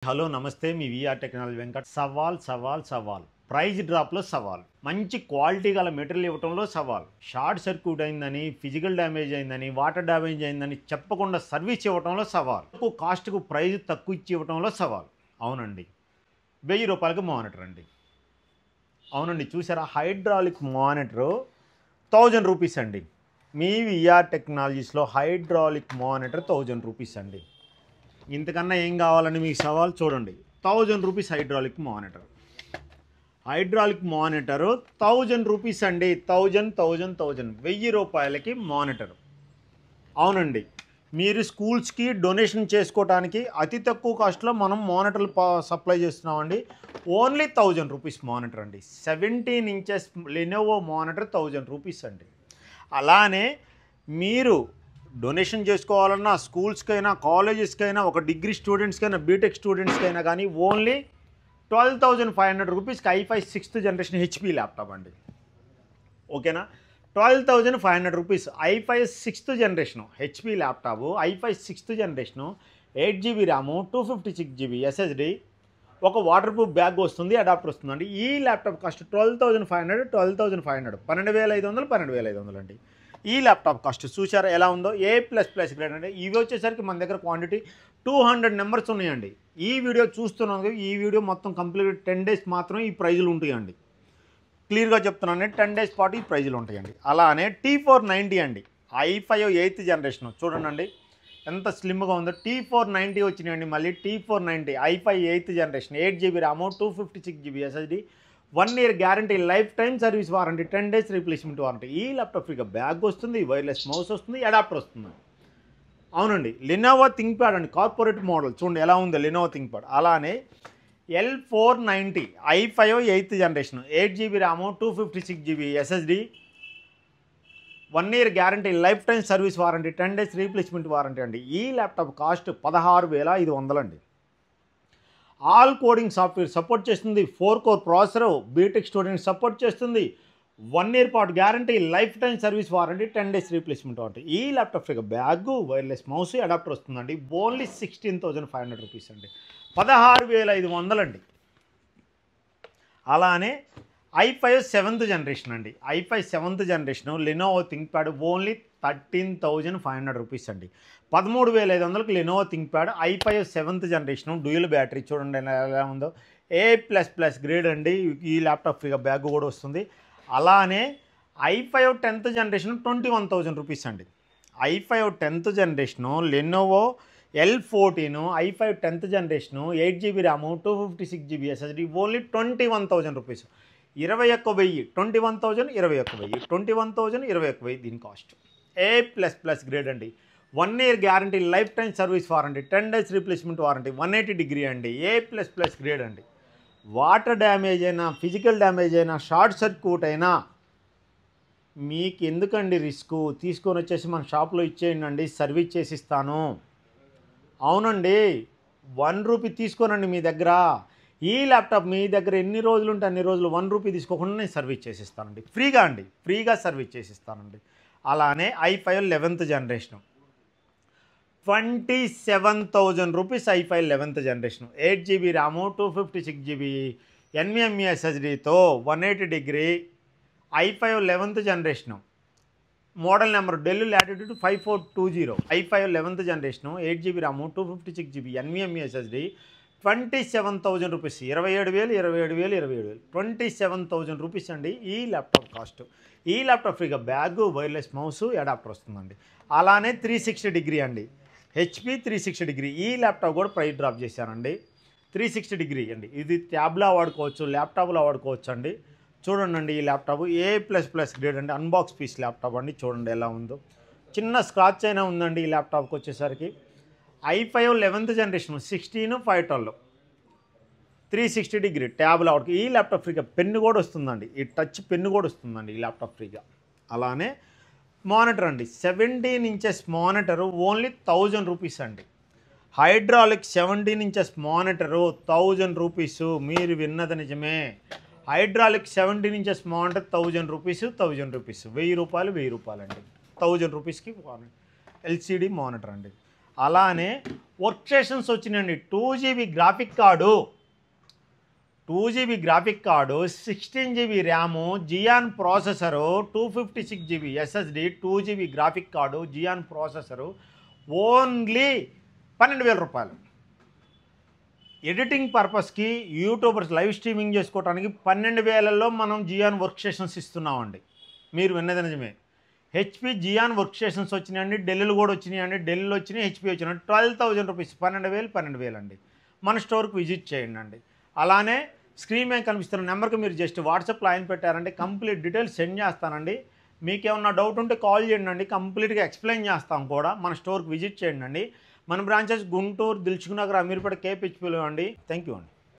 Hello నమస్తే మీ VR technology Venkat సవాల్ praise డ్రాప్లో సవాల్ మంచి క్వాలిటీ గల మెటీరియల్ ఇవ్వడంలో సవాల్ షార్ట్ సర్క్యూట్ అయిందని ఫిజికల్ డ్యామేజ్ అయిందని వాటర్ డ్యామేజ్ అయిందని చెప్పకుండా సర్వీస్ ఇవ్వడంలో సవాల్ కాస్ట్కు ప్రైజ్ తక్కువ ఇచ్చి ఇవ్వడంలో సవాల్ అవునండి 1000 రూపాయలకి మానిటర్ అండి అవునండి చూసారా హైడ్రాలిక్ మానిటర్ 1000 రూపీస్ అండి మీ విఆర్ టెక్నాలజీస్లో హైడ్రాలిక్ మానిటర్ 1000 రూపీస్ అండి ఇంతకన్నా ఏం కావాలని మీకు సవాల్ చూడండి 1000 రూపీస్ హైడ్రాలిక్ మానిటర్ 1000 రూపీస్ అండి 1000 రూపాయలకి మానిటర్ అవునండి మీరు స్కూల్స్కి డొనేషన్ చేసుకోవడానికి అతి తక్కువ కాస్ట్లో మనం మానిటర్లు సప్లై చేస్తున్నామండి ఓన్లీ 1000 రూపీస్ మానిటర్ అండి 17 ఇంచెస్ లెనోవో మానిటర్ 1000 రూపీస్ అండి అలానే మీరు డొనేషన్ చేసుకోవాలన్నా స్కూల్స్కైనా కాలేజెస్కైనా ఒక డిగ్రీ స్టూడెంట్స్కైనా బీటెక్ స్టూడెంట్స్కైనా కానీ ఓన్లీ 12,500 రూపీస్కి i5 6th generation HP laptop అండి ఓకేనా 12,500 rupees i5 6th generation HP laptop i5 6th generation 8GB RAM 256GB SSD ఒక వాటర్ ప్రూఫ్ బ్యాగ్ వస్తుంది అడాప్టర్ వస్తుందండి ఈ ల్యాప్టాప్ కాస్ట్ 12,500 12,500 అండి ఈ ల్యాప్టాప్ కాస్ట్ చూసారా ఎలా ఉందో A++ గ్రేడ్ అండి ఇవి వచ్చేసరికి మన దగ్గర క్వాంటిటీ 200 నెంబర్స్ ఉన్నాయండి ఈ వీడియో చూస్తున్నాను ఈ వీడియో మొత్తం కంప్లీట్ 10 డేస్ మాత్రమే ఈ ప్రైజులు ఉంటాయండి క్లియర్గా చెప్తున్నాను 10 డేస్ పాటు ఈ ప్రైజులు ఉంటాయండి అలానే T490 అండి i5 8th జనరేషన్ చూడండి ఎంత స్లిమ్గా ఉందో T490 వచ్చినాయండి మళ్ళీ T490 i5 8th generation 8GB RAM 256GB SSD 1 year guarantee lifetime service warranty 10 days replacement warranty ఈ ల్యాప్టాప్ ఫ్రీగా బ్యాగ్ వస్తుంది వైర్లెస్ మౌస్ వస్తుంది అడాప్టర్ వస్తుంది అవునండి లెనోవో థింక్ప్యాడ్ అండి కార్పొరేట్ మోడల్ చూడండి ఎలా ఉంది లెనోవో థింక్ప్యాడ్ అలానే L490 i5 8th generation 8GB RAM 256GB SSD 1 year guarantee lifetime service warranty 10 days replacement warranty అండి ఈ ల్యాప్టాప్ కాస్ట్ 16,500 అండి ఆల్ కోడింగ్ సాఫ్ట్వేర్ సపోర్ట్ చేస్తుంది 4 core processor BTech student support చేస్తుంది 1 year పాటు guarantee lifetime service warranty 10 days replacement warranty ఈ laptop ఫ్రీగా bag wireless mouse adapter వస్తుందండి only 16,500 rupees అండి 16,500 అండి అలానే i5 7th జనరేషన్ అండి i5 7th generation Lenovo ThinkPad only 13,500 rupees అండి 13,500కి Lenovo ThinkPad i5 7th generation dual battery చూడండి ఎలా ఉందో A++ గ్రేడ్ అండి ఈ ల్యాప్టాప్ ఫ్రీగా బ్యాగ్ కూడా వస్తుంది అలానే i5 10th జనరేషన్ 21,000 రూపీస్ అండి i5 10th generation Lenovo L14 i5 10th generation 8GB RAM 256GB SSD only 21,000 rupees 21,000 21,000 21,000 దీని కాస్ట్ A++ గ్రేడ్ అండి 1 year guarantee lifetime service warranty 10 days replacement warranty 180 degree అండి A++ grade అండి water damage అయినా physical damage అయినా short circuit అయినా మీకు ఎందుకండి risk తీసుకొని వచ్చేసి మన షాప్లో ఇచ్చేయండి సర్వీస్ చేసిస్తాను అవునండి 1 రూపీ తీసుకోనండి మీ దగ్గర ఈ ల్యాప్టాప్ మీ దగ్గర ఎన్ని రోజులు ఉంటే అన్ని రోజులు 1 రూపీ తీసుకోకుండా నేను సర్వీస్ చేసిస్తానండి ఫ్రీగా సర్వీస్ చేసిస్తానండి అలానే i5 11th generation 27,000 rupees i5 11th generation 8GB RAM 256GB NVMe SSDతో 180 degree i5 11th generation model number del latitude 5420 i5 11th generation 8GB RAM 256GB NVMe SSD 27,000 rupees 27,000 27,000 rupees అండి ఈ laptop cost ఈ laptop ఫ్రీగా bag wireless mouse adapter వస్తుందండి అలానే 360 degree అండి HP 360 degree ఈ laptop కూడా price drop చేశానండి 360 డిగ్రీ అండి ఇది ట్యాబ్లో వాడుకోవచ్చు ల్యాప్టాప్లో వాడుకోవచ్చు అండి చూడండి ఈ ల్యాప్టాప్ A++ గ్రేడ్ అండి అన్బాక్స్ పీస్ ల్యాప్టాప్ అండి చూడండి ఎలా ఉందో చిన్న స్క్రాచ్ అయినా ఉందండి ఈ ల్యాప్టాప్కి వచ్చేసరికి i5 11th జనరేషన్ 16/512 360 డిగ్రీ ట్యాబ్లో వాడుకో ఈ ల్యాప్టాప్ ఫ్రీగా పెన్ను కూడా వస్తుందండి ఈ టచ్ పెన్ను కూడా వస్తుందండి ఈ ల్యాప్టాప్ ఫ్రీగా అలానే మానిటర్ అండి 17 ఇంచెస్ మానిటర్ ఓన్లీ 1,000 రూపీస్ అండి హైడ్రాలిక్ 17 ఇంచెస్ మానిటరు 1,000 రూపీస్ మీరు విన్నది నిజమే hydraulic 17 inches monitor 1,000 rupees 1000 rupees 1000 రూపాయలు అండి 1,000 రూపీస్కి LCD మానిటర్ అండి అలానే వర్క్ స్టేషన్స్ వచ్చినాయండి. 2GB graphic card, 2GB graphic card, 16GB RAM, Xeon processor, 256GB SSD, 2GB graphic card, Xeon processor, only 12,000 రూపాయలు. ఎడిటింగ్ పర్పస్కి యూట్యూబర్స్ లైవ్ స్ట్రీమింగ్ చేసుకోవడానికి 12,000లో మనం జియాన్ వర్క్ స్టేషన్స్ ఇస్తున్నామండి. మీరు విన్నది నిజమే. హెచ్పి జియాన్ వర్క్ స్టేషన్స్ వచ్చినాయండి, ఢిల్లీలో కూడా వచ్చినాయండి. ఢిల్లీలో వచ్చినాయి, హెచ్పి వచ్చినాయి. 12,000 రూపీస్, 12,000 అండి. మన స్టోర్కి విజిట్ చేయండి అండి. అలానే స్క్రీన్ మీద కనిపిస్తున్న నెంబర్కి మీరు జస్ట్ వాట్సాప్లో ఆయన పెట్టారంటే కంప్లీట్ డీటెయిల్స్ సెండ్ చేస్తానండి. మీకేమన్నా డౌట్ ఉంటే కాల్ చేయండి అండి, కంప్లీట్గా ఎక్స్ప్లెయిన్ చేస్తాం కూడా. మన స్టోర్కి విజిట్ చేయండి అండి. మన బ్రాంచెస్ గుంటూరు, దిల్సుఖ్నగర్, అమీర్పేట, కేపీహెచ్పీలో అండి. థ్యాంక్ యూ అండి.